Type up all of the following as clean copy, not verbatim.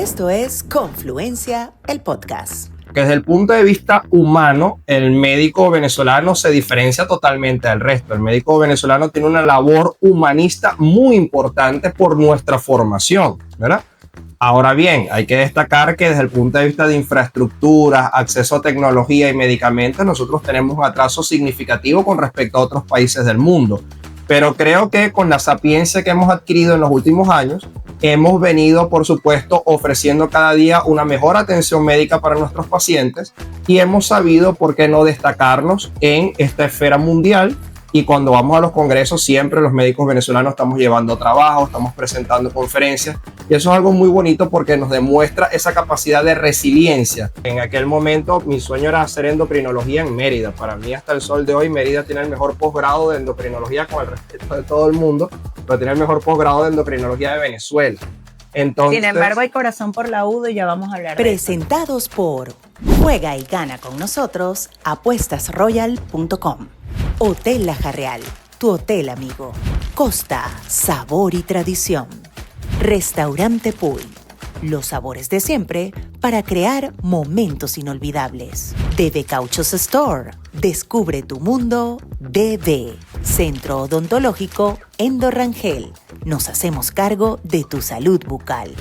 Esto es Confluencia, el podcast. Que desde el punto de vista humano, el médico venezolano se diferencia totalmente del resto. El médico venezolano tiene una labor humanista muy importante por nuestra formación, ¿verdad? Ahora bien, hay que destacar que desde el punto de vista de infraestructura, acceso a tecnología y medicamentos, nosotros tenemos un atraso significativo con respecto a otros países del mundo. Pero creo que con la sapiencia que hemos adquirido en los últimos años, hemos venido, por supuesto, ofreciendo cada día una mejor atención médica para nuestros pacientes y hemos sabido, por qué no, destacarnos en esta esfera mundial. Y cuando vamos a los congresos, siempre los médicos venezolanos estamos llevando trabajo, estamos presentando conferencias y eso es algo muy bonito porque nos demuestra esa capacidad de resiliencia. En aquel momento mi sueño era hacer endocrinología en Mérida. Para mí, hasta el sol de hoy, Mérida tiene el mejor posgrado de endocrinología, con el respeto de todo el mundo, pero tiene el mejor posgrado de endocrinología de Venezuela. Entonces, sin embargo, hay corazón por la UDO y ya vamos a hablar de eso. Presentados por Juega y Gana con nosotros, apuestasroyal.com. Hotel La Jarreal, tu hotel amigo. Costa, sabor y tradición. Restaurante Puy, los sabores de siempre para crear momentos inolvidables. DB Cauchos Store, descubre tu mundo. DB, Centro Odontológico Endo Rangel, nos hacemos cargo de tu salud bucal.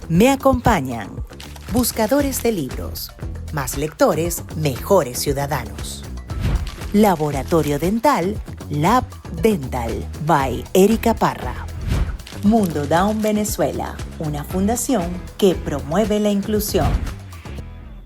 Me acompañan buscadores de libros, más lectores, mejores ciudadanos. Laboratorio Dental, Lab Dental, by Erika Parra. Mundo Down Venezuela, una fundación que promueve la inclusión.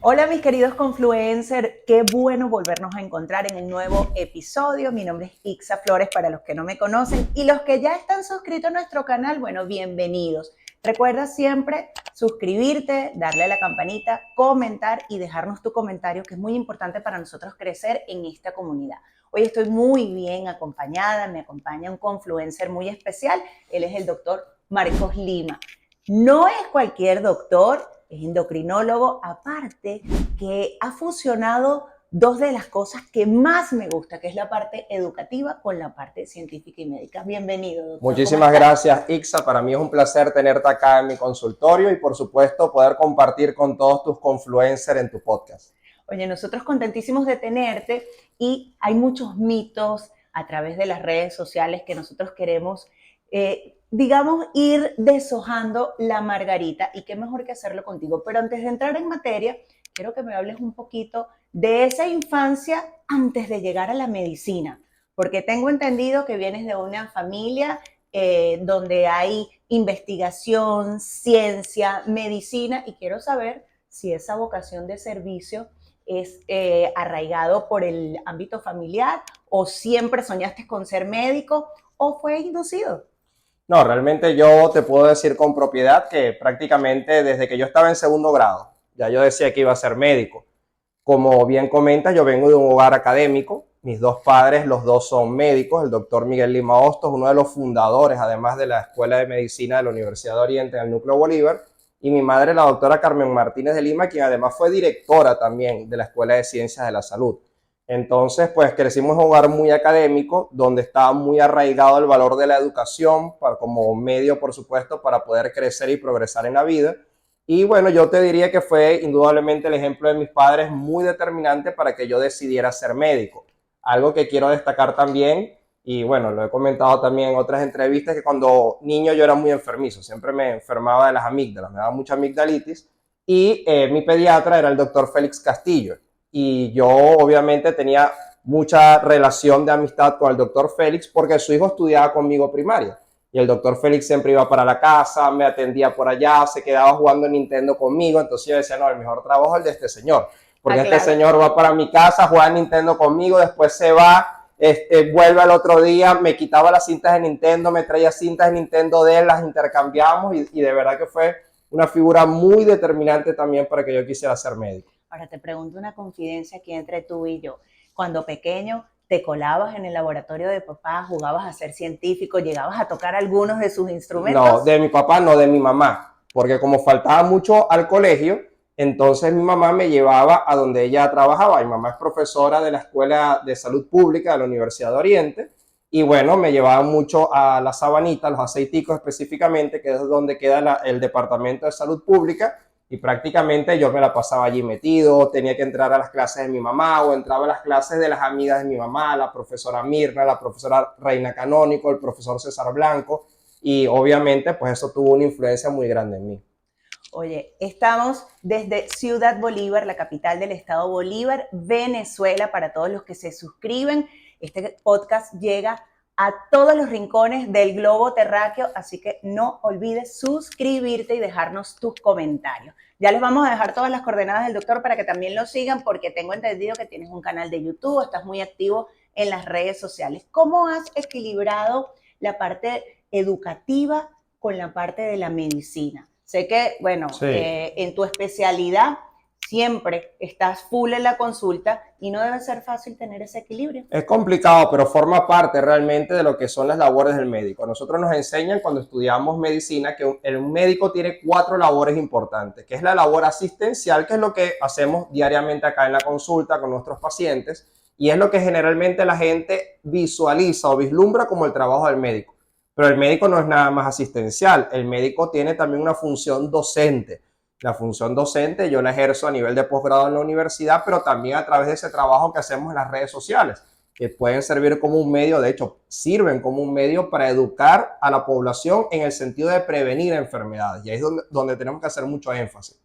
Hola mis queridos Confluencers, qué bueno volvernos a encontrar en un nuevo episodio. Mi nombre es Ixa Flores para los que no me conocen y los que ya están suscritos a nuestro canal, bueno, bienvenidos. Recuerda siempre suscribirte, darle a la campanita, comentar y dejarnos tu comentario, que es muy importante para nosotros crecer en esta comunidad. Hoy estoy muy bien acompañada, me acompaña un confluencer muy especial. Él es el doctor Marcos Lima. No es cualquier doctor, es endocrinólogo, aparte que ha fusionado dos de las cosas que más me gusta, que es la parte educativa con la parte científica y médica. Bienvenido, doctor. Muchísimas gracias, Ixa. Para mí es un placer tenerte acá en mi consultorio y, por supuesto, poder compartir con todos tus confluencers en tu podcast. Oye, nosotros contentísimos de tenerte y hay muchos mitos a través de las redes sociales que nosotros queremos, digamos, ir deshojando la margarita y qué mejor que hacerlo contigo. Pero antes de entrar en materia, quiero que me hables un poquito de esa infancia antes de llegar a la medicina, porque tengo entendido que vienes de una familia donde hay investigación, ciencia, medicina y quiero saber si esa vocación de servicio es arraigado por el ámbito familiar o siempre soñaste con ser médico o fue inducido. No, realmente yo te puedo decir con propiedad que prácticamente desde que yo estaba en segundo grado, ya yo decía que iba a ser médico. Como bien comentas, yo vengo de un hogar académico. Mis dos padres, los dos son médicos. El doctor Miguel Lima Hostos, uno de los fundadores, además de la Escuela de Medicina de la Universidad de Oriente en el Núcleo Bolívar. Y mi madre, la doctora Carmen Martínez de Lima, quien además fue directora también de la Escuela de Ciencias de la Salud. Entonces, pues crecimos en un hogar muy académico, donde estaba muy arraigado el valor de la educación como medio, por supuesto, para poder crecer y progresar en la vida. Y bueno, yo te diría que fue indudablemente el ejemplo de mis padres muy determinante para que yo decidiera ser médico. Algo que quiero destacar también, y bueno, lo he comentado también en otras entrevistas, que cuando niño yo era muy enfermizo, siempre me enfermaba de las amígdalas, me daba mucha amigdalitis, y mi pediatra era el doctor Félix Castillo. Y yo obviamente tenía mucha relación de amistad con el doctor Félix porque su hijo estudiaba conmigo primaria. Y el doctor Félix siempre iba para la casa, me atendía por allá, se quedaba jugando Nintendo conmigo. Entonces yo decía, no, el mejor trabajo es el de este señor. Porque claro. Este señor va para mi casa, juega Nintendo conmigo, después se va, vuelve al otro día, me quitaba las cintas de Nintendo, me traía cintas de Nintendo de él, las intercambiamos y de verdad que fue una figura muy determinante también para que yo quisiera ser médico. Ahora te pregunto una confidencia aquí entre tú y yo. Cuando pequeño, ¿te colabas en el laboratorio de papá, jugabas a ser científico, llegabas a tocar algunos de sus instrumentos? No, de mi papá, no, de mi mamá. Porque como faltaba mucho al colegio, entonces mi mamá me llevaba a donde ella trabajaba. Mi mamá es profesora de la Escuela de Salud Pública de la Universidad de Oriente. Y bueno, me llevaba mucho a la Sabanita, los Aceiticos específicamente, que es donde queda el Departamento de Salud Pública. y prácticamente yo me la pasaba allí metido, tenía que entrar a las clases de mi mamá o entraba a las clases de las amigas de mi mamá, la profesora Mirna, la profesora Reina Canónico, el profesor César Blanco, y obviamente pues eso tuvo una influencia muy grande en mí. Oye, estamos desde Ciudad Bolívar, la capital del estado Bolívar, Venezuela, para todos los que se suscriben. Este podcast llega a todos los rincones del globo terráqueo, así que no olvides suscribirte y dejarnos tus comentarios. Ya les vamos a dejar todas las coordenadas del doctor para que también lo sigan, porque tengo entendido que tienes un canal de YouTube, estás muy activo en las redes sociales. ¿Cómo has equilibrado la parte educativa con la parte de la medicina? Sé que, bueno, Sí. En tu especialidad siempre estás full en la consulta y no debe ser fácil tener ese equilibrio. Es complicado, pero forma parte realmente de lo que son las labores del médico. A nosotros nos enseñan cuando estudiamos medicina que un médico tiene 4 labores importantes, que es la labor asistencial, que es lo que hacemos diariamente acá en la consulta con nuestros pacientes, y es lo que generalmente la gente visualiza o vislumbra como el trabajo del médico. Pero el médico no es nada más asistencial, el médico tiene también una función docente. La función docente yo la ejerzo a nivel de posgrado en la universidad, pero también a través de ese trabajo que hacemos en las redes sociales, que pueden servir como un medio, de hecho, sirven como un medio para educar a la población en el sentido de prevenir enfermedades. Y ahí es donde tenemos que hacer mucho énfasis.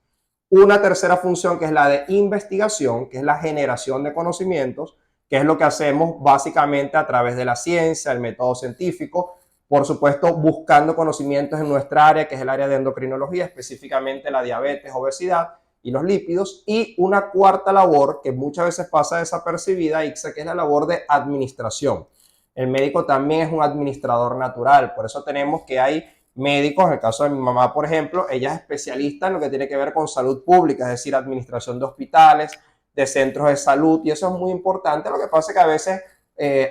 Una tercera función que es la de investigación, que es la generación de conocimientos, que es lo que hacemos básicamente a través de la ciencia, el método científico, por supuesto, buscando conocimientos en nuestra área, que es el área de endocrinología, específicamente la diabetes, obesidad y los lípidos. Y una cuarta labor que muchas veces pasa desapercibida, Ixa, que es la labor de administración. El médico también es un administrador natural, por eso tenemos que hay médicos, en el caso de mi mamá, por ejemplo, ella es especialista en lo que tiene que ver con salud pública, es decir, administración de hospitales, de centros de salud, y eso es muy importante. Lo que pasa es que a veces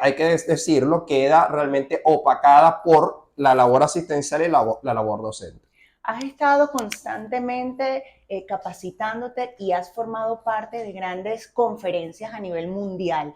hay que decirlo, queda realmente opacada por la labor asistencial y la labor docente. Has estado constantemente capacitándote y has formado parte de grandes conferencias a nivel mundial.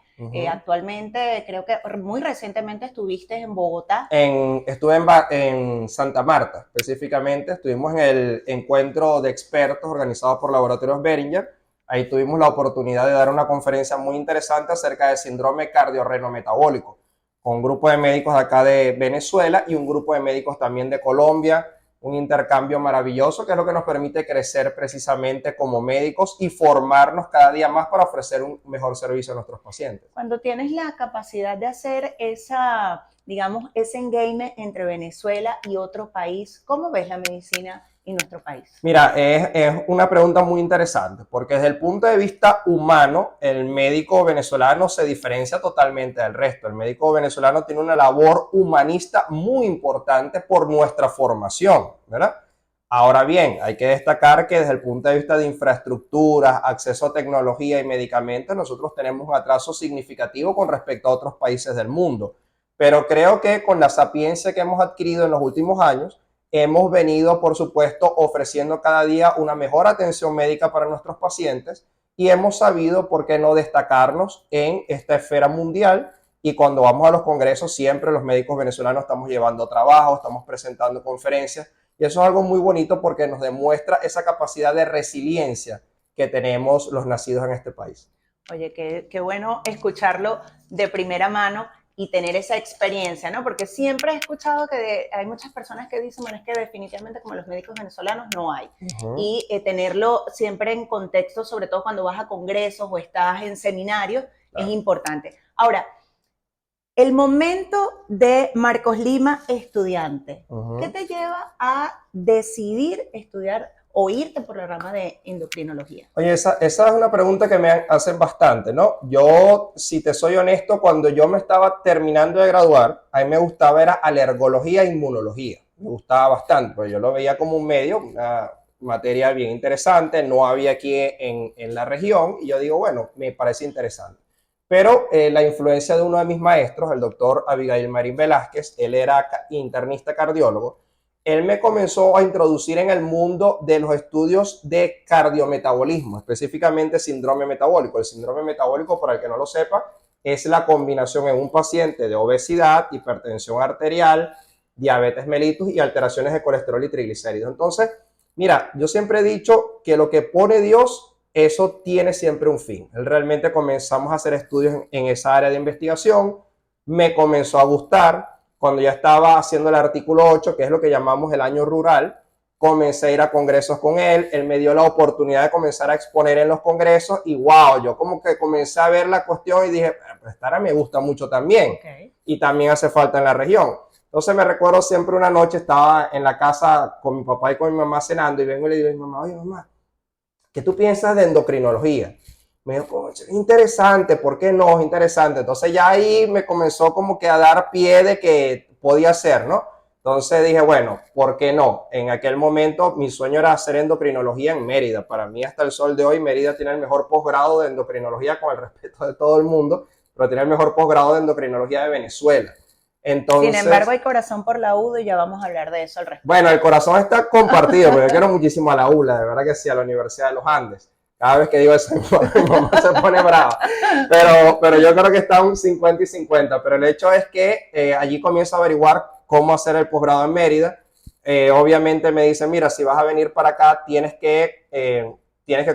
Actualmente, creo que muy recientemente estuviste en Bogotá. Estuve en Santa Marta, específicamente. Estuvimos en el encuentro de expertos organizado por Laboratorios Beringer. Ahí tuvimos la oportunidad de dar una conferencia muy interesante acerca del síndrome cardiorrenometabólico, con un grupo de médicos de acá de Venezuela y un grupo de médicos también de Colombia, un intercambio maravilloso que es lo que nos permite crecer precisamente como médicos y formarnos cada día más para ofrecer un mejor servicio a nuestros pacientes. Cuando tienes la capacidad de hacer ese engagement entre Venezuela y otro país, ¿cómo ves la medicina en nuestro país? Mira, es una pregunta muy interesante, porque desde el punto de vista humano, el médico venezolano se diferencia totalmente del resto. El médico venezolano tiene una labor humanista muy importante por nuestra formación, ¿verdad? Ahora bien, hay que destacar que desde el punto de vista de infraestructuras, acceso a tecnología y medicamentos, nosotros tenemos un atraso significativo con respecto a otros países del mundo. Pero creo que con la sapiencia que hemos adquirido en los últimos años, hemos venido, por supuesto, ofreciendo cada día una mejor atención médica para nuestros pacientes y hemos sabido, por qué no, destacarnos en esta esfera mundial. Y cuando vamos a los congresos, siempre los médicos venezolanos estamos llevando trabajo, estamos presentando conferencias y eso es algo muy bonito porque nos demuestra esa capacidad de resiliencia que tenemos los nacidos en este país. Oye, qué bueno escucharlo de primera mano y tener esa experiencia, ¿no? Porque siempre he escuchado que hay muchas personas que dicen, bueno, es que definitivamente como los médicos venezolanos no hay. Y tenerlo siempre en contexto, sobre todo cuando vas a congresos o estás en seminarios, es importante. Ahora, el momento de Marcos Lima, estudiante, ¿qué te lleva a decidir estudiar o irte por la rama de endocrinología? Oye, esa es una pregunta que me hacen bastante, ¿no? Yo, si te soy honesto, cuando yo me estaba terminando de graduar, a mí me gustaba era alergología e inmunología. Me gustaba bastante, pues yo lo veía como un medio, una materia bien interesante, no había aquí en la región, y yo digo, bueno, me parece interesante. Pero la influencia de uno de mis maestros, el doctor Abigail Marín Velázquez, él era internista cardiólogo, él me comenzó a introducir en el mundo de los estudios de cardiometabolismo, específicamente síndrome metabólico. El síndrome metabólico, para el que no lo sepa, es la combinación en un paciente de obesidad, hipertensión arterial, diabetes mellitus y alteraciones de colesterol y triglicéridos. Entonces, Mira, yo siempre he dicho que lo que pone Dios, eso tiene siempre un fin. Realmente comenzamos a hacer estudios en esa área de investigación, me comenzó a gustar. Cuando ya estaba haciendo el artículo 8, que es lo que llamamos el año rural, comencé a ir a congresos con él me dio la oportunidad de comenzar a exponer en los congresos y wow, yo como que comencé a ver la cuestión y dije, pues esta área me gusta mucho también, y también hace falta en la región. Entonces me recuerdo siempre una noche estaba en la casa con mi papá y con mi mamá cenando y vengo y le digo a mi mamá, oye mamá, ¿qué tú piensas de endocrinología? Me dijo, es interesante, ¿por qué no? Es interesante. Entonces ya ahí me comenzó como que a dar pie de que podía ser, ¿no? Entonces dije, bueno, ¿por qué no? En aquel momento mi sueño era hacer endocrinología en Mérida. Para mí hasta el sol de hoy Mérida tiene el mejor posgrado de endocrinología, con el respeto de todo el mundo, pero tiene el mejor posgrado de endocrinología de Venezuela. Entonces, sin embargo, hay corazón por la UDO y ya vamos a hablar de eso al respecto. Bueno, el corazón está compartido, porque yo quiero muchísimo a la ULA, de verdad que sí, a la Universidad de los Andes. Cada vez que digo eso, mi mamá se pone brava. Pero yo creo que está un 50 y 50. Pero el hecho es que allí comienzo a averiguar cómo hacer el posgrado en Mérida. Obviamente me dicen, mira, si vas a venir para acá, tienes que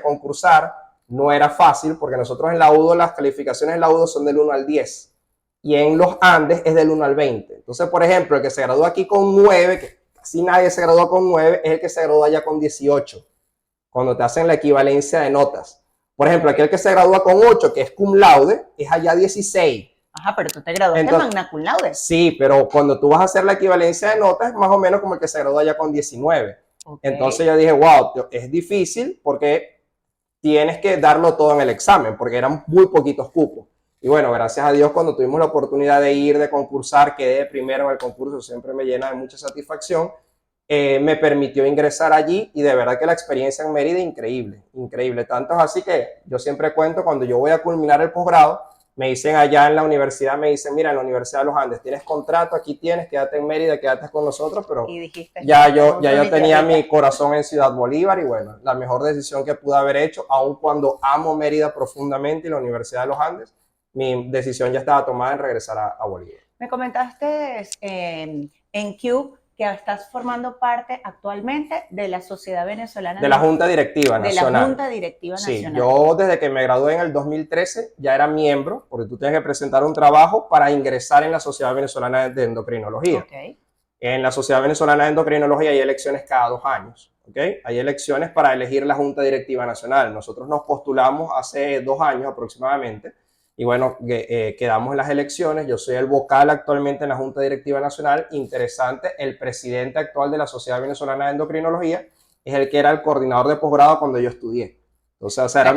concursar. No era fácil, porque nosotros en la UDO, las calificaciones en la UDO son del 1 al 10. Y en los Andes es del 1 al 20. Entonces, por ejemplo, el que se graduó aquí con 9, que casi nadie se graduó con 9, es el que se graduó allá con 18, cuando te hacen la equivalencia de notas. Por ejemplo, aquel que se gradúa con 8, que es cum laude, es allá 16. Ajá, pero tú te graduaste magna cum laude. Sí, pero cuando tú vas a hacer la equivalencia de notas, es más o menos como el que se graduó allá con 19. Okay. Entonces yo dije, wow, es difícil porque tienes que darlo todo en el examen, porque eran muy poquitos cupos. Y bueno, gracias a Dios, cuando tuvimos la oportunidad de ir, de concursar, quedé primero en el concurso, siempre me llena de mucha satisfacción. Me permitió ingresar allí y de verdad que la experiencia en Mérida increíble, increíble. Tanto es así que yo siempre cuento, cuando yo voy a culminar el posgrado, me dicen allá en la universidad, me dicen, mira, en la Universidad de los Andes tienes contrato, aquí tienes, quédate en Mérida, quédate con nosotros, pero dijiste, ya yo tenía mi corazón en Ciudad Bolívar y bueno, la mejor decisión que pude haber hecho, aun cuando amo Mérida profundamente y la Universidad de los Andes, mi decisión ya estaba tomada en regresar a Bolívar. Me comentaste en CUBE que estás formando parte actualmente de la Sociedad Venezolana de la Junta Directiva Nacional. De la Junta Directiva Nacional. Sí, yo desde que me gradué en el 2013 ya era miembro, porque tú tienes que presentar un trabajo para ingresar en la Sociedad Venezolana de Endocrinología. Okay. En la Sociedad Venezolana de Endocrinología hay elecciones cada 2 años. ¿Okay? Hay elecciones para elegir la Junta Directiva Nacional. Nosotros nos postulamos hace 2 años aproximadamente. Y bueno, quedamos en las elecciones. Yo soy el vocal actualmente en la Junta Directiva Nacional. Interesante, el presidente actual de la Sociedad Venezolana de Endocrinología es el que era el coordinador de posgrado cuando yo estudié. Entonces, o sea, era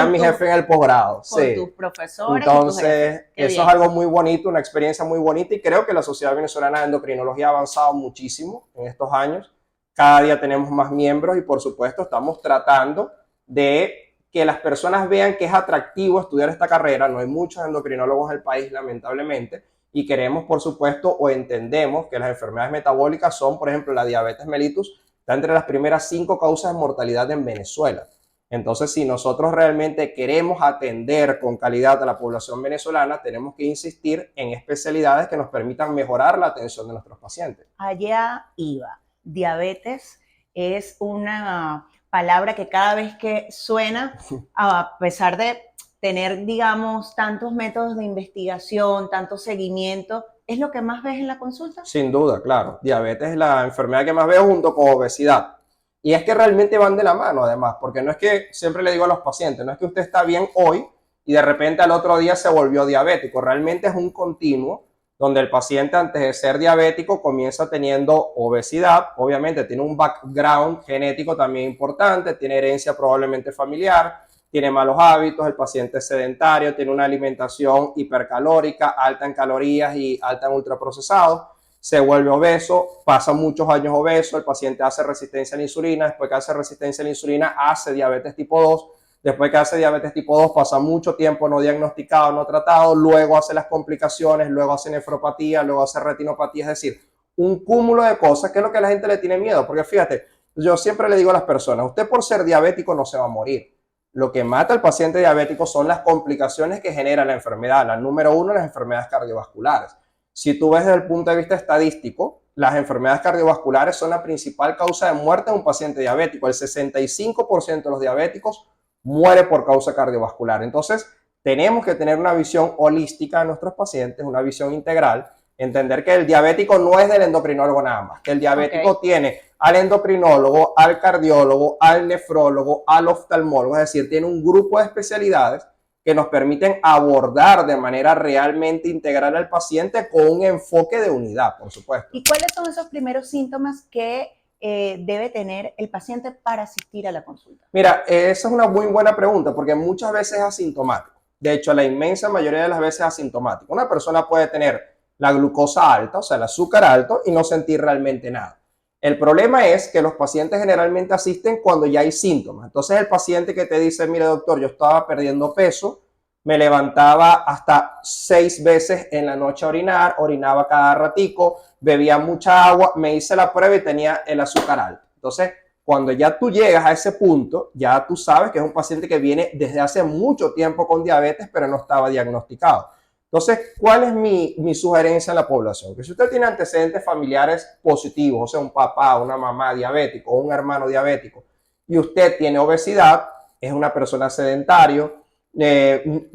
mi jefe en el posgrado. Con sí. Tus profesores. Entonces, eso es algo muy bonito, una experiencia muy bonita. Y creo que la Sociedad Venezolana de Endocrinología ha avanzado muchísimo en estos años. Cada día tenemos más miembros y, por supuesto, estamos tratando de que las personas vean que es atractivo estudiar esta carrera. No hay muchos endocrinólogos en el país, lamentablemente, y queremos, por supuesto, o entendemos que las enfermedades metabólicas son, por ejemplo, la diabetes mellitus, está entre las primeras 5 causas de mortalidad en Venezuela. Entonces, si nosotros realmente queremos atender con calidad a la población venezolana, tenemos que insistir en especialidades que nos permitan mejorar la atención de nuestros pacientes. Allá iba. Diabetes es una palabra que cada vez que suena, a pesar de tener, digamos, tantos métodos de investigación, tanto seguimiento, ¿es lo que más ves en la consulta? Sin duda, claro. Diabetes es la enfermedad que más veo junto con obesidad. Y es que realmente van de la mano, además, porque no es que, siempre le digo a los pacientes, no es que usted está bien hoy y de repente al otro día se volvió diabético. Realmente es un continuo donde el paciente, antes de ser diabético, comienza teniendo obesidad. Obviamente tiene un background genético también importante, tiene herencia probablemente familiar, tiene malos hábitos, el paciente es sedentario, tiene una alimentación hipercalórica, alta en calorías y alta en ultraprocesados, se vuelve obeso, pasa muchos años obeso, el paciente hace resistencia a la insulina, después que hace resistencia a la insulina, hace diabetes tipo 2, después que hace diabetes tipo 2, pasa mucho tiempo no diagnosticado, no tratado, luego hace las complicaciones, luego hace nefropatía, luego hace retinopatía, es decir, un cúmulo de cosas que es lo que a la gente le tiene miedo, porque fíjate, yo siempre le digo a las personas, usted por ser diabético no se va a morir. Lo que mata al paciente diabético son las complicaciones que genera la enfermedad. La número 1, las enfermedades cardiovasculares. Si tú ves desde el punto de vista estadístico, las enfermedades cardiovasculares son la principal causa de muerte en un paciente diabético. El 65% de los diabéticos muere por causa cardiovascular. Entonces, tenemos que tener una visión holística de nuestros pacientes, una visión integral, entender que el diabético no es del endocrinólogo nada más, que el diabético tiene al endocrinólogo, al cardiólogo, al nefrólogo, al oftalmólogo, es decir, tiene un grupo de especialidades que nos permiten abordar de manera realmente integral al paciente con un enfoque de unidad, por supuesto. ¿Y cuáles son esos primeros síntomas que debe tener el paciente para asistir a la consulta? Mira, esa es una muy buena pregunta porque muchas veces es asintomático. De hecho, la inmensa mayoría de las veces es asintomático. Una persona puede tener la glucosa alta, o sea, el azúcar alto, y no sentir realmente nada. El problema es que los pacientes generalmente asisten cuando ya hay síntomas. Entonces, el paciente que te dice, mire doctor, yo estaba perdiendo peso, me levantaba hasta 6 veces en la noche a orinar, orinaba cada ratico, bebía mucha agua, me hice la prueba y tenía el azúcar alto. Entonces, cuando ya tú llegas a ese punto, ya tú sabes que es un paciente que viene desde hace mucho tiempo con diabetes, pero no estaba diagnosticado. Entonces, ¿cuál es mi sugerencia en la población? Que si usted tiene antecedentes familiares positivos, o sea, un papá, una mamá diabético o un hermano diabético, y usted tiene obesidad, es una persona sedentaria,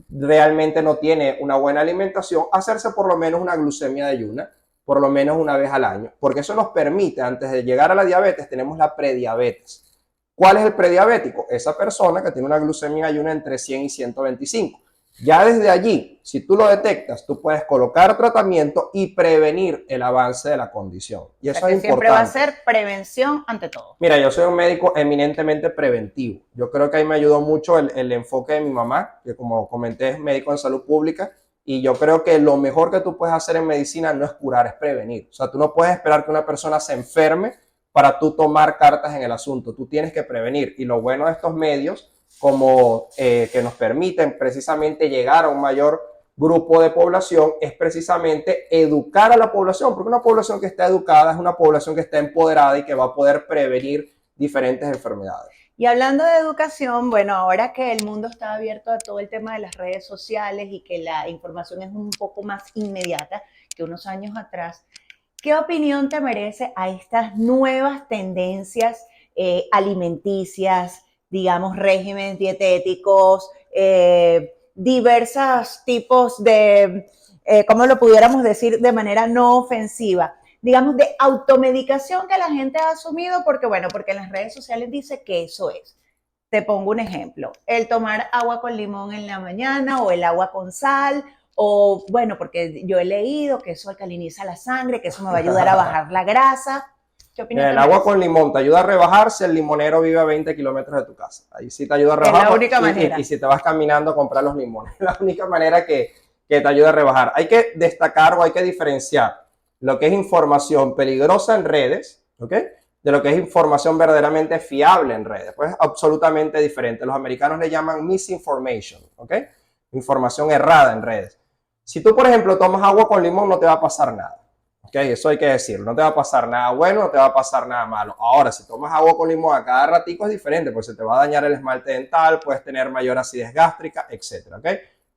realmente no tiene una buena alimentación, hacerse por lo menos una glucemia de ayuna, por lo menos una vez al año, porque eso nos permite, antes de llegar a la diabetes, tenemos la prediabetes. ¿Cuál es el prediabético? Esa persona que tiene una glucemia de ayuna entre 100 y 125. Ya desde allí, si tú lo detectas, tú puedes colocar tratamiento y prevenir el avance de la condición. Y eso es importante. Siempre va a ser prevención ante todo. Mira, yo soy un médico eminentemente preventivo. Yo creo que ahí me ayudó mucho el enfoque de mi mamá, que como comenté es médico en salud pública, y yo creo que lo mejor que tú puedes hacer en medicina no es curar, es prevenir. O sea, tú no puedes esperar que una persona se enferme para tú tomar cartas en el asunto. Tú tienes que prevenir. Y lo bueno de estos medios como que nos permiten precisamente llegar a un mayor grupo de población es precisamente educar a la población, porque una población que está educada es una población que está empoderada y que va a poder prevenir diferentes enfermedades. Y hablando de educación, bueno, ahora que el mundo está abierto a todo el tema de las redes sociales y que la información es un poco más inmediata que unos años atrás, ¿qué opinión te merece a estas nuevas tendencias alimenticias, digamos, regímenes dietéticos, diversos tipos de, ¿cómo lo pudiéramos decir de manera no ofensiva? Digamos, de automedicación que la gente ha asumido porque, bueno, porque en las redes sociales dice que eso es. Te pongo un ejemplo, el tomar agua con limón en la mañana o el agua con sal, o bueno, porque yo he leído que eso alcaliniza la sangre, que eso me va a ayudar a bajar la grasa. ¿Qué opinas? El agua con limón te ayuda a rebajar si el limonero vive a 20 kilómetros de tu casa. Ahí sí te ayuda a rebajar. Es la única manera. Y si te vas caminando a comprar los limones. Es la única manera que te ayuda a rebajar. Hay que destacar o hay que diferenciar lo que es información peligrosa en redes, ¿ok? De lo que es información verdaderamente fiable en redes. Pues es absolutamente diferente. Los americanos le llaman misinformation, ¿ok? Información errada en redes. Si tú, por ejemplo, tomas agua con limón, no te va a pasar nada. Okay, eso hay que decirlo, no te va a pasar nada bueno, no te va a pasar nada malo. Ahora, si tomas agua con limón a cada ratico es diferente, pues se te va a dañar el esmalte dental, puedes tener mayor acidez gástrica, etcétera, ¿ok?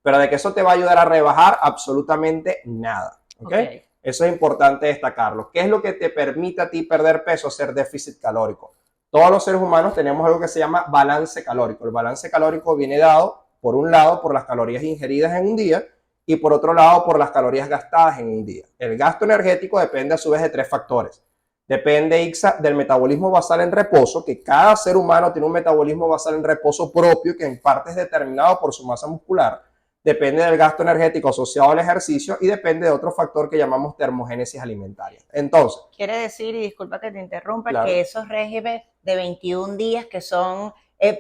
Pero de que eso te va a ayudar a rebajar, absolutamente nada, ¿ok? Eso es importante destacarlo. ¿Qué es lo que te permite a ti perder peso? Hacer déficit calórico. Todos los seres humanos tenemos algo que se llama balance calórico. El balance calórico viene dado, por un lado, por las calorías ingeridas en un día, y por otro lado por las calorías gastadas en un día. El gasto energético depende a su vez de 3 factores. Depende, Ixa, del metabolismo basal en reposo, que cada ser humano tiene un metabolismo basal en reposo propio que en parte es determinado por su masa muscular. Depende del gasto energético asociado al ejercicio y depende de otro factor que llamamos termogénesis alimentaria. Entonces, quiere decir, y disculpa que te interrumpa, claro, que esos regímenes de 21 días que son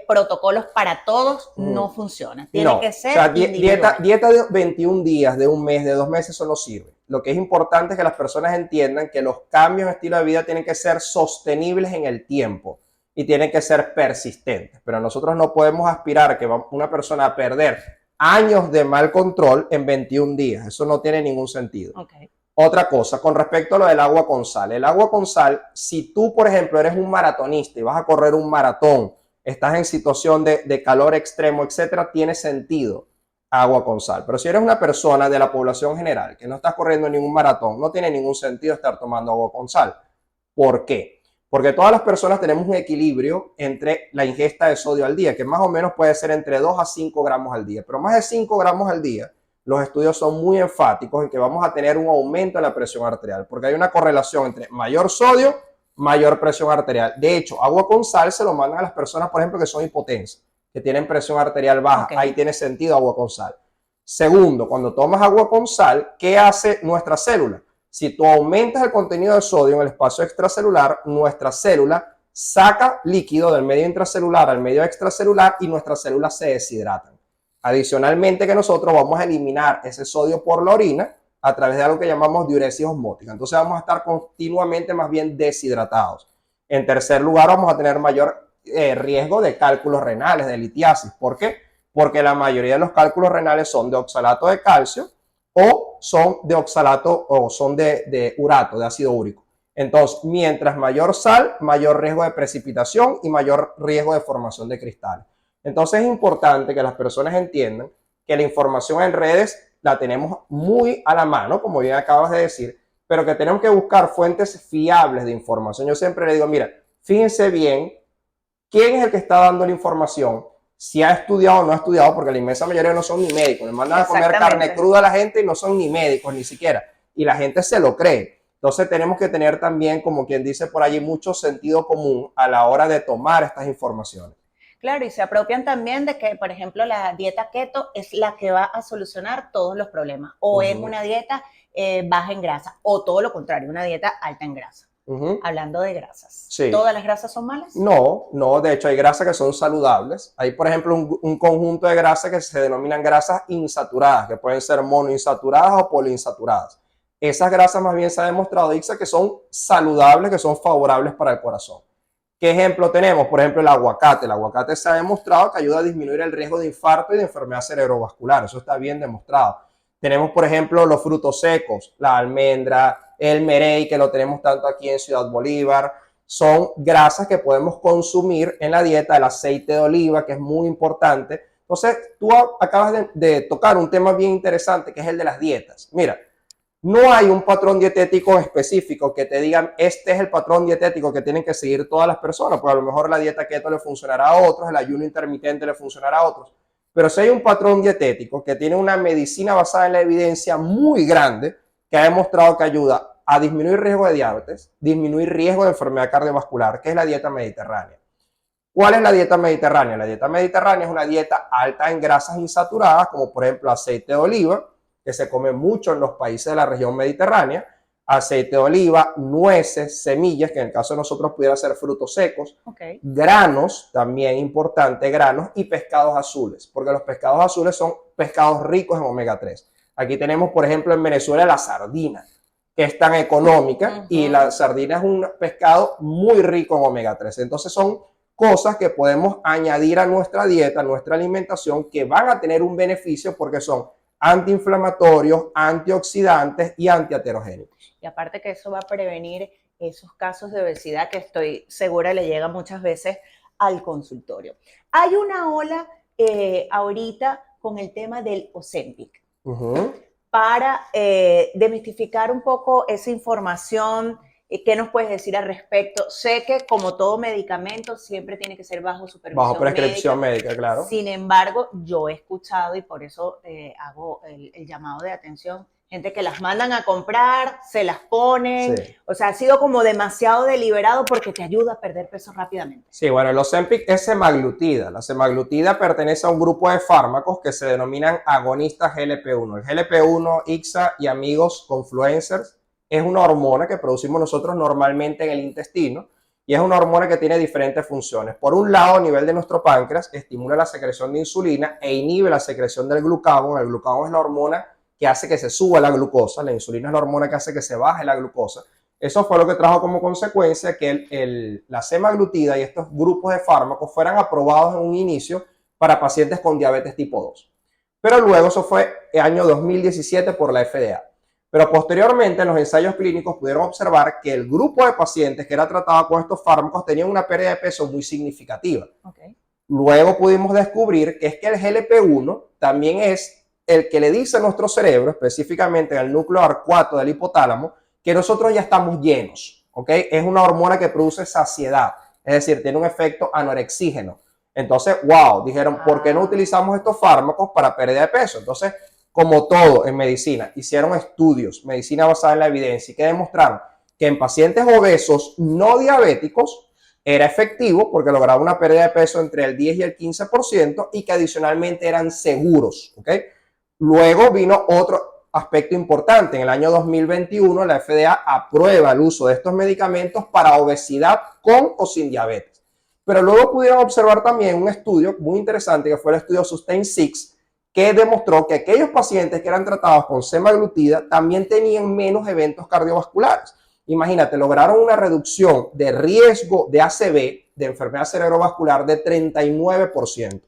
protocolos para todos no funcionan. Tiene que ser, o sea, dieta de 21 días, de un mes, de 2 meses, eso no sirve. Lo que es importante es que las personas entiendan que los cambios en estilo de vida tienen que ser sostenibles en el tiempo y tienen que ser persistentes. Pero nosotros no podemos aspirar a que una persona a perder años de mal control en 21 días. Eso no tiene ningún sentido. Okay. Otra cosa, con respecto a lo del agua con sal. El agua con sal, si tú, por ejemplo, eres un maratonista y vas a correr un maratón, estás en situación de calor extremo, etcétera, tiene sentido agua con sal. Pero si eres una persona de la población general que no estás corriendo ningún maratón, no tiene ningún sentido estar tomando agua con sal. ¿Por qué? Porque todas las personas tenemos un equilibrio entre la ingesta de sodio al día, que más o menos puede ser entre 2 a 5 gramos al día. Pero más de 5 gramos al día, los estudios son muy enfáticos en que vamos a tener un aumento en la presión arterial, porque hay una correlación entre mayor sodio, mayor presión arterial. De hecho, agua con sal se lo mandan a las personas, por ejemplo, que son hipotensas, que tienen presión arterial baja. Okay. Ahí tiene sentido agua con sal. Segundo, cuando tomas agua con sal, ¿qué hace nuestra célula? Si tú aumentas el contenido de sodio en el espacio extracelular, nuestra célula saca líquido del medio intracelular al medio extracelular y nuestras células se deshidratan. Adicionalmente que nosotros vamos a eliminar ese sodio por la orina a través de algo que llamamos diuresis osmótica. Entonces vamos a estar continuamente más bien deshidratados. En tercer lugar, vamos a tener mayor riesgo de cálculos renales, de litiasis. ¿Por qué? Porque la mayoría de los cálculos renales son de oxalato de calcio o son de oxalato o son de urato, de ácido úrico. Entonces, mientras mayor sal, mayor riesgo de precipitación y mayor riesgo de formación de cristales. Entonces es importante que las personas entiendan que la información en redes la tenemos muy a la mano, como bien acabas de decir, pero que tenemos que buscar fuentes fiables de información. Yo siempre le digo, mira, fíjense bien quién es el que está dando la información, si ha estudiado o no ha estudiado, porque la inmensa mayoría no son ni médicos, le mandan a comer carne cruda a la gente y no son ni médicos ni siquiera, y la gente se lo cree. Entonces tenemos que tener también, como quien dice por allí, mucho sentido común a la hora de tomar estas informaciones. Claro, y se apropian también de que, por ejemplo, la dieta keto es la que va a solucionar todos los problemas, o es una dieta baja en grasa, o todo lo contrario, una dieta alta en grasa. Hablando de grasas, sí. ¿Todas las grasas son malas? No, de hecho hay grasas que son saludables. Hay, por ejemplo, un conjunto de grasas que se denominan grasas insaturadas, que pueden ser monoinsaturadas o poliinsaturadas. Esas grasas más bien se ha demostrado, Ixa, que son saludables, que son favorables para el corazón. ¿Qué ejemplo tenemos? Por ejemplo, el aguacate. El aguacate se ha demostrado que ayuda a disminuir el riesgo de infarto y de enfermedad cerebrovascular. Eso está bien demostrado. Tenemos, por ejemplo, los frutos secos, la almendra, el merey, que lo tenemos tanto aquí en Ciudad Bolívar. Son grasas que podemos consumir en la dieta, el aceite de oliva, que es muy importante. Entonces, tú acabas de tocar un tema bien interesante, que es el de las dietas. Mira, no hay un patrón dietético específico que te digan, este es el patrón dietético que tienen que seguir todas las personas, porque a lo mejor la dieta keto le funcionará a otros, el ayuno intermitente le funcionará a otros. Pero si hay un patrón dietético que tiene una medicina basada en la evidencia muy grande, que ha demostrado que ayuda a disminuir riesgo de diabetes, disminuir riesgo de enfermedad cardiovascular, que es la dieta mediterránea. ¿Cuál es la dieta mediterránea? La dieta mediterránea es una dieta alta en grasas insaturadas, como por ejemplo aceite de oliva, que se come mucho en los países de la región mediterránea, aceite de oliva, nueces, semillas, que en el caso de nosotros pudiera ser frutos secos, granos, también importante, granos, y pescados azules, porque los pescados azules son pescados ricos en omega 3. Aquí tenemos, por ejemplo, en Venezuela la sardina, que es tan económica, y la sardina es un pescado muy rico en omega 3. Entonces son cosas que podemos añadir a nuestra dieta, a nuestra alimentación, que van a tener un beneficio porque son antiinflamatorios, antioxidantes y antiaterogénicos. Y aparte que eso va a prevenir esos casos de obesidad que estoy segura le llegan muchas veces al consultorio. Hay una ola ahorita con el tema del Ozempic. Para demistificar un poco esa información, ¿qué nos puedes decir al respecto? Sé que como todo medicamento siempre tiene que ser bajo supervisión bajo prescripción médica, claro. Sin embargo, yo he escuchado y por eso hago el llamado de atención, gente que las mandan a comprar, se las ponen, sí. O sea, ha sido como demasiado deliberado porque te ayuda a perder peso rápidamente. Sí, bueno, el Ozempic es semaglutida. La semaglutida pertenece a un grupo de fármacos que se denominan agonistas GLP-1. El GLP-1, Ixa y amigos confluencers, es una hormona que producimos nosotros normalmente en el intestino y es una hormona que tiene diferentes funciones. Por un lado, a nivel de nuestro páncreas, estimula la secreción de insulina e inhibe la secreción del glucagón. El glucagón es la hormona que hace que se suba la glucosa, la insulina es la hormona que hace que se baje la glucosa. Eso fue lo que trajo como consecuencia que la semaglutida y estos grupos de fármacos fueran aprobados en un inicio para pacientes con diabetes tipo 2. Pero luego, eso fue el año 2017 por la FDA. Pero posteriormente en los ensayos clínicos pudieron observar que el grupo de pacientes que era tratado con estos fármacos tenía una pérdida de peso muy significativa. Luego pudimos descubrir que es que el GLP-1 también es el que le dice a nuestro cerebro, específicamente en el núcleo arcuato del hipotálamo, que nosotros ya estamos llenos, ¿ok? Es una hormona que produce saciedad, es decir, tiene un efecto anorexígeno. Entonces, wow, dijeron, ¿por qué no utilizamos estos fármacos para pérdida de peso? Entonces, como todo en medicina, hicieron estudios, medicina basada en la evidencia, y que demostraron que en pacientes obesos no diabéticos era efectivo porque lograba una pérdida de peso entre el 10 y el 15% y que adicionalmente eran seguros, ¿ok? Luego vino otro aspecto importante. En el año 2021 la FDA aprueba el uso de estos medicamentos para obesidad con o sin diabetes. Pero luego pudieron observar también un estudio muy interesante que fue el estudio Sustain 6, que demostró que aquellos pacientes que eran tratados con semaglutida también tenían menos eventos cardiovasculares. Imagínate, lograron una reducción de riesgo de ACV, de enfermedad cerebrovascular, de 39%.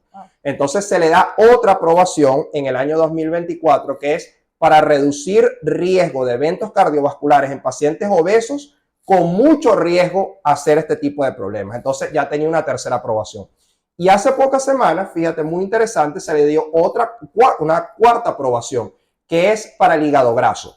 Entonces se le da otra aprobación en el año 2024, que es para reducir riesgo de eventos cardiovasculares en pacientes obesos con mucho riesgo a hacer este tipo de problemas. Entonces ya tenía una tercera aprobación. Y hace pocas semanas, fíjate, muy interesante, se le dio una cuarta aprobación, que es para el hígado graso.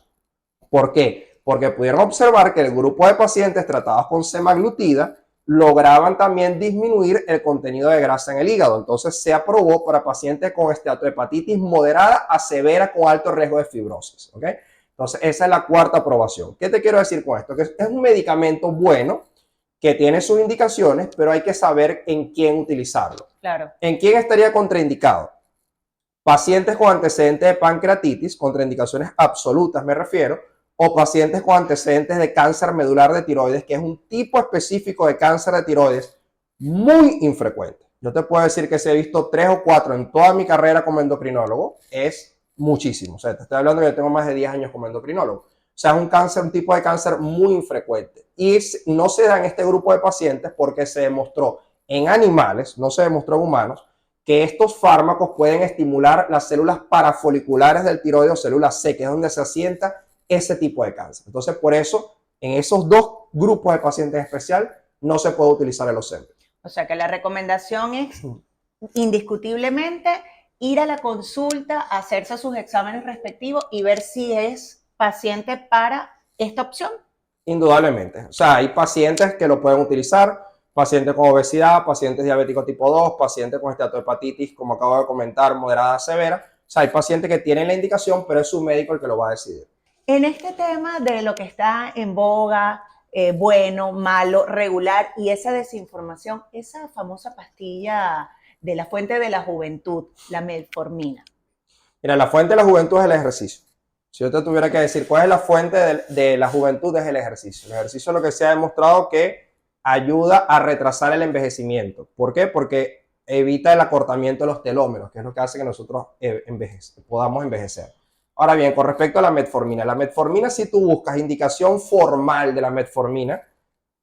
¿Por qué? Porque pudieron observar que el grupo de pacientes tratados con semaglutida lograban también disminuir el contenido de grasa en el hígado. Entonces se aprobó para pacientes con esteatohepatitis moderada a severa con alto riesgo de fibrosis. ¿Ok? Entonces esa es la cuarta aprobación. ¿Qué te quiero decir con esto? Que es un medicamento bueno, que tiene sus indicaciones, pero hay que saber en quién utilizarlo. Claro. ¿En quién estaría contraindicado? Pacientes con antecedentes de pancreatitis, contraindicaciones absolutas me refiero, o pacientes con antecedentes de cáncer medular de tiroides, que es un tipo específico de cáncer de tiroides muy infrecuente. Yo te puedo decir que si he visto 3 o 4 en toda mi carrera como endocrinólogo, es muchísimo. O sea, te estoy hablando que yo tengo más de 10 años como endocrinólogo. O sea, es un cáncer, un tipo de cáncer muy infrecuente. Y no se da en este grupo de pacientes porque se demostró en animales, no se demostró en humanos, que estos fármacos pueden estimular las células parafoliculares del tiroides o células C, que es donde se asienta ese tipo de cáncer. Entonces, por eso, en esos dos grupos de pacientes en especial, no se puede utilizar el Ozempic. O sea, que la recomendación es indiscutiblemente ir a la consulta, hacerse sus exámenes respectivos y ver si es paciente para esta opción. Indudablemente. O sea, hay pacientes que lo pueden utilizar, pacientes con obesidad, pacientes diabéticos tipo 2, pacientes con esteatohepatitis, como acabo de comentar, moderada a severa. O sea, hay pacientes que tienen la indicación, pero es su médico el que lo va a decidir. En este tema de lo que está en boga, bueno, malo, regular y esa desinformación, esa famosa pastilla de la fuente de la juventud, la metformina. Mira, la fuente de la juventud es el ejercicio. Si yo te tuviera que decir cuál es la fuente de la juventud, es el ejercicio. El ejercicio es lo que se ha demostrado que ayuda a retrasar el envejecimiento. ¿Por qué? Porque evita el acortamiento de los telómeros, que es lo que hace que nosotros podamos envejecer. Ahora bien, con respecto a la metformina, si tú buscas indicación formal de la metformina,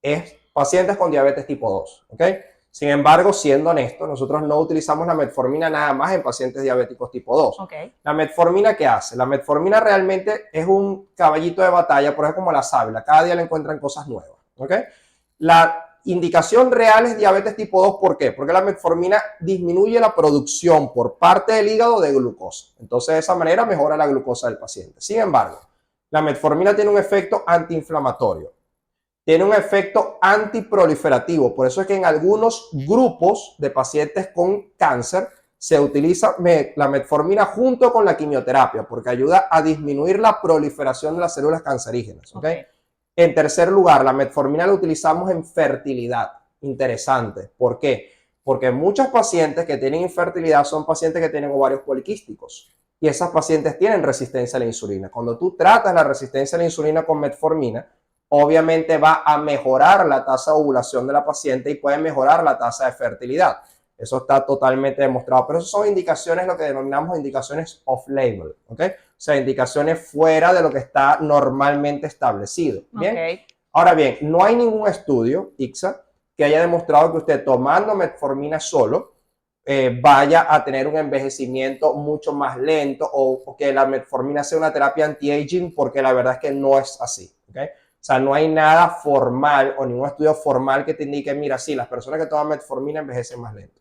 es pacientes con diabetes tipo 2, ¿ok? Sin embargo, siendo honesto, nosotros no utilizamos la metformina nada más en pacientes diabéticos tipo 2. Okay. ¿La metformina qué hace? La metformina realmente es un caballito de batalla, por ejemplo, como la sábila. Cada día le encuentran cosas nuevas, ¿ok? La indicación real es diabetes tipo 2, ¿por qué? Porque la metformina disminuye la producción por parte del hígado de glucosa. Entonces, de esa manera mejora la glucosa del paciente. Sin embargo, la metformina tiene un efecto antiinflamatorio. Tiene un efecto antiproliferativo. Por eso es que en algunos grupos de pacientes con cáncer se utiliza la metformina junto con la quimioterapia porque ayuda a disminuir la proliferación de las células cancerígenas. ¿Okay? En tercer lugar, la metformina la utilizamos en fertilidad. Interesante. ¿Por qué? Porque muchos pacientes que tienen infertilidad son pacientes que tienen ovarios poliquísticos y esas pacientes tienen resistencia a la insulina. Cuando tú tratas la resistencia a la insulina con metformina, obviamente va a mejorar la tasa de ovulación de la paciente y puede mejorar la tasa de fertilidad. Eso está totalmente demostrado. Pero eso son indicaciones, lo que denominamos indicaciones off-label, ¿ok? O sea, indicaciones fuera de lo que está normalmente establecido. ¿Bien? Okay. Ahora bien, no hay ningún estudio, ICSA, que haya demostrado que usted tomando metformina solo vaya a tener un envejecimiento mucho más lento o que la metformina sea una terapia anti-aging, porque la verdad es que no es así, ¿ok? O sea, no hay nada formal o ningún estudio formal que te indique, mira, sí, las personas que toman metformina envejecen más lento.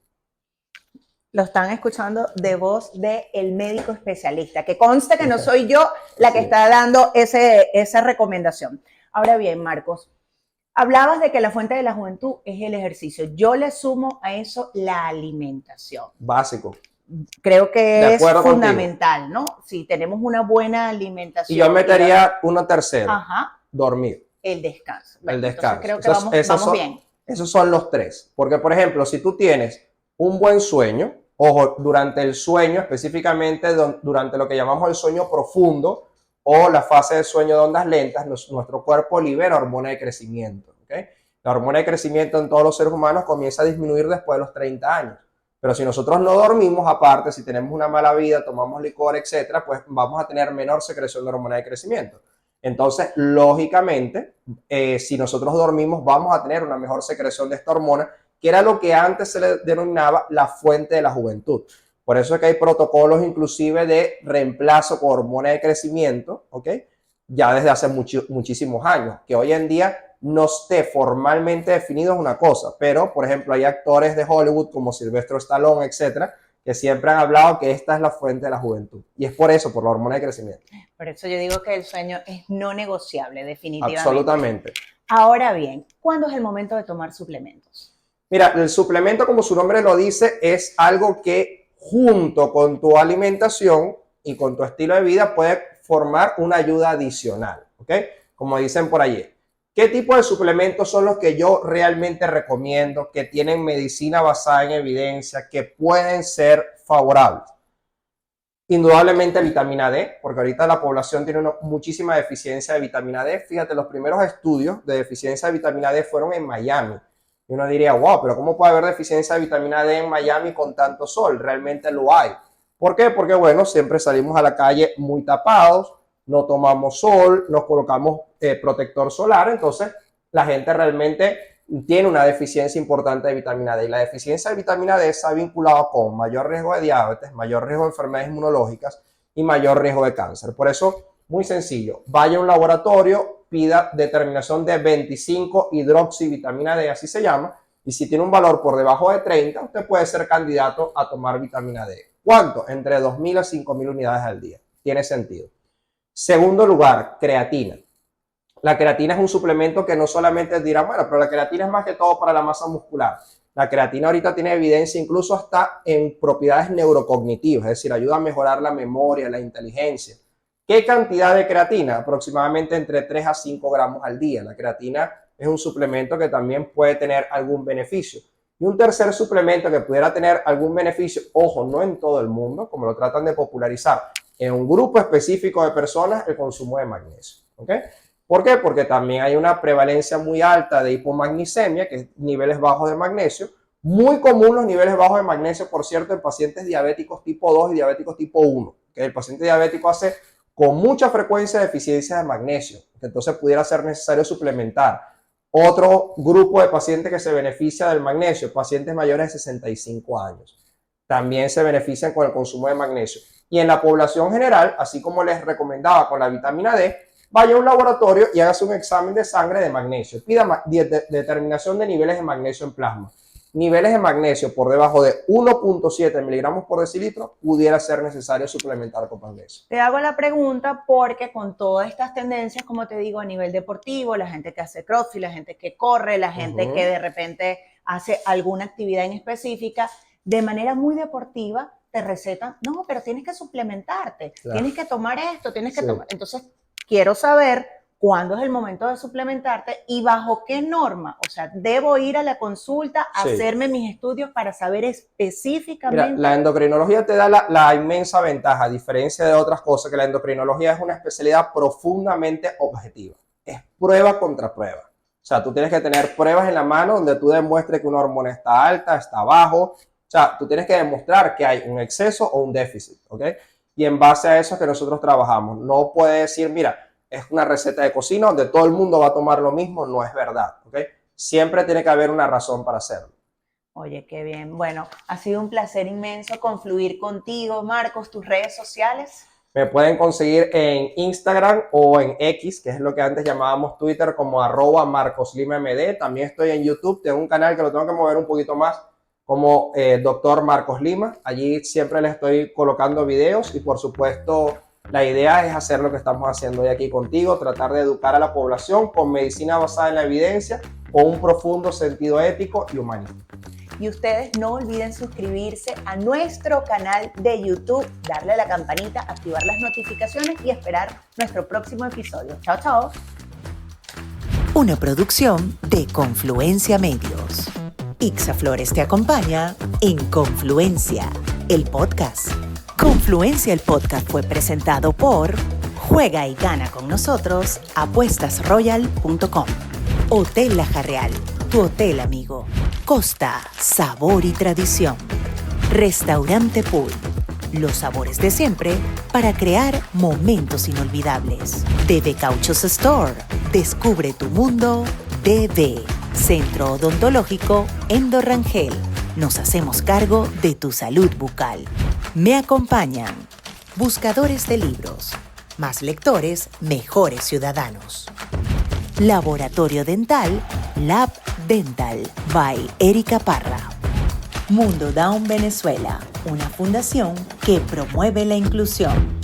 Lo están escuchando de voz del médico especialista, que conste que no soy yo la que está dando esa recomendación. Ahora bien, Marcos, hablabas de que la fuente de la juventud es el ejercicio. Yo le sumo a eso la alimentación. Básico. Creo que es fundamental, contigo, ¿no? Si tenemos una buena alimentación. Y yo metería una tercera, ajá, dormir. El descanso. Bueno, el descanso. Creo que vamos bien. Esos son los tres. Porque, por ejemplo, si tú tienes un buen sueño, ojo, durante el sueño, específicamente durante lo que llamamos el sueño profundo o la fase de sueño de ondas lentas, nuestro cuerpo libera hormona de crecimiento. ¿Okay? La hormona de crecimiento en todos los seres humanos comienza a disminuir después de los 30 años. Pero si nosotros no dormimos, aparte, si tenemos una mala vida, tomamos licor, etcétera, pues vamos a tener menor secreción de hormona de crecimiento. Entonces, lógicamente, si nosotros dormimos, vamos a tener una mejor secreción de esta hormona, que era lo que antes se le denominaba la fuente de la juventud. Por eso es que hay protocolos inclusive de reemplazo con hormona de crecimiento, ¿ok? Ya desde hace muchísimos años, que hoy en día no esté formalmente definido es una cosa, pero, por ejemplo, hay actores de Hollywood como Sylvester Stallone, etcétera, que siempre han hablado que esta es la fuente de la juventud. Y es por eso, por la hormona de crecimiento. Por eso yo digo que el sueño es no negociable, definitivamente. Absolutamente. Ahora bien, ¿cuándo es el momento de tomar suplementos? Mira, el suplemento, como su nombre lo dice, es algo que junto con tu alimentación y con tu estilo de vida puede formar una ayuda adicional, ¿ok? Como dicen por allí. ¿Qué tipo de suplementos son los que yo realmente recomiendo, que tienen medicina basada en evidencia, que pueden ser favorables? Indudablemente vitamina D, porque ahorita la población tiene muchísima deficiencia de vitamina D. Fíjate, los primeros estudios de deficiencia de vitamina D fueron en Miami. Y uno diría, wow, pero ¿cómo puede haber deficiencia de vitamina D en Miami con tanto sol? Realmente lo hay. ¿Por qué? Porque, bueno, siempre salimos a la calle muy tapados, no tomamos sol, nos colocamos protector solar, entonces la gente realmente tiene una deficiencia importante de vitamina D. Y la deficiencia de vitamina D está vinculada con mayor riesgo de diabetes, mayor riesgo de enfermedades inmunológicas y mayor riesgo de cáncer. Por eso, muy sencillo, vaya a un laboratorio, pida determinación de 25 hidroxivitamina D, así se llama, y si tiene un valor por debajo de 30, usted puede ser candidato a tomar vitamina D. ¿Cuánto? Entre 2.000 a 5.000 unidades al día. Tiene sentido. Segundo lugar, creatina. La creatina es un suplemento que no solamente dirán, bueno, pero la creatina es más que todo para la masa muscular. La creatina ahorita tiene evidencia incluso hasta en propiedades neurocognitivas, es decir, ayuda a mejorar la memoria, la inteligencia. ¿Qué cantidad de creatina? Aproximadamente entre 3 a 5 gramos al día. La creatina es un suplemento que también puede tener algún beneficio. Y un tercer suplemento que pudiera tener algún beneficio, ojo, no en todo el mundo, como lo tratan de popularizar, en un grupo específico de personas, el consumo de magnesio. ¿Ok? ¿Por qué? Porque también hay una prevalencia muy alta de hipomagnesemia, que es niveles bajos de magnesio. Muy común los niveles bajos de magnesio, por cierto, en pacientes diabéticos tipo 2 y diabéticos tipo 1. ¿Okay? El paciente diabético hace con mucha frecuencia deficiencia de magnesio. Entonces pudiera ser necesario suplementar. Otro grupo de pacientes que se beneficia del magnesio, pacientes mayores de 65 años. También se benefician con el consumo de magnesio. Y en la población general, así como les recomendaba con la vitamina D, vaya a un laboratorio y hágase un examen de sangre de magnesio. Pida determinación de niveles de magnesio en plasma. Niveles de magnesio por debajo de 1.7 miligramos por decilitro, pudiera ser necesario suplementar con magnesio. Te hago la pregunta porque con todas estas tendencias, como te digo, a nivel deportivo, la gente que hace crossfit, la gente que corre, la gente que de repente hace alguna actividad en específica, de manera muy deportiva, te recetan, no, pero tienes que suplementarte, claro, tienes que tomar esto, tienes que tomar. Entonces, quiero saber cuándo es el momento de suplementarte y bajo qué norma. O sea, debo ir a la consulta, hacerme mis estudios para saber específicamente. Mira, la endocrinología te da la inmensa ventaja, a diferencia de otras cosas, que la endocrinología es una especialidad profundamente objetiva. Es prueba contra prueba. O sea, tú tienes que tener pruebas en la mano donde tú demuestres que una hormona está alta, está bajo. O sea, tú tienes que demostrar que hay un exceso o un déficit, ¿ok? Y en base a eso es que nosotros trabajamos. No puede decir, mira, es una receta de cocina donde todo el mundo va a tomar lo mismo. No es verdad, ¿ok? Siempre tiene que haber una razón para hacerlo. Oye, qué bien. Bueno, ha sido un placer inmenso confluir contigo, Marcos. ¿Tus redes sociales? Me pueden conseguir en Instagram o en X, que es lo que antes llamábamos Twitter, como @MarcosLimaMD. También estoy en YouTube. Tengo un canal que lo tengo que mover un poquito más, como Dr. Marcos Lima. Allí siempre les estoy colocando videos y por supuesto la idea es hacer lo que estamos haciendo hoy aquí contigo, tratar de educar a la población con medicina basada en la evidencia, con un profundo sentido ético y humanista. Y ustedes no olviden suscribirse a nuestro canal de YouTube, darle a la campanita, activar las notificaciones y esperar nuestro próximo episodio. Chao, chao. Una producción de Confluencia Medios. Ixa Flores te acompaña en Confluencia, el podcast. Confluencia, el podcast fue presentado por Juega y gana con nosotros, apuestasroyal.com. Hotel La Jarreal, tu hotel amigo. Costa, sabor y tradición. Restaurante Pool, los sabores de siempre para crear momentos inolvidables. DB Cauchos Store, descubre tu mundo. DB, Centro Odontológico Endo Rangel. Nos hacemos cargo de tu salud bucal. Me acompañan buscadores de libros. Más lectores, mejores ciudadanos. Laboratorio Dental, Lab Dental, by Erika Parra. Mundo Down Venezuela, una fundación que promueve la inclusión.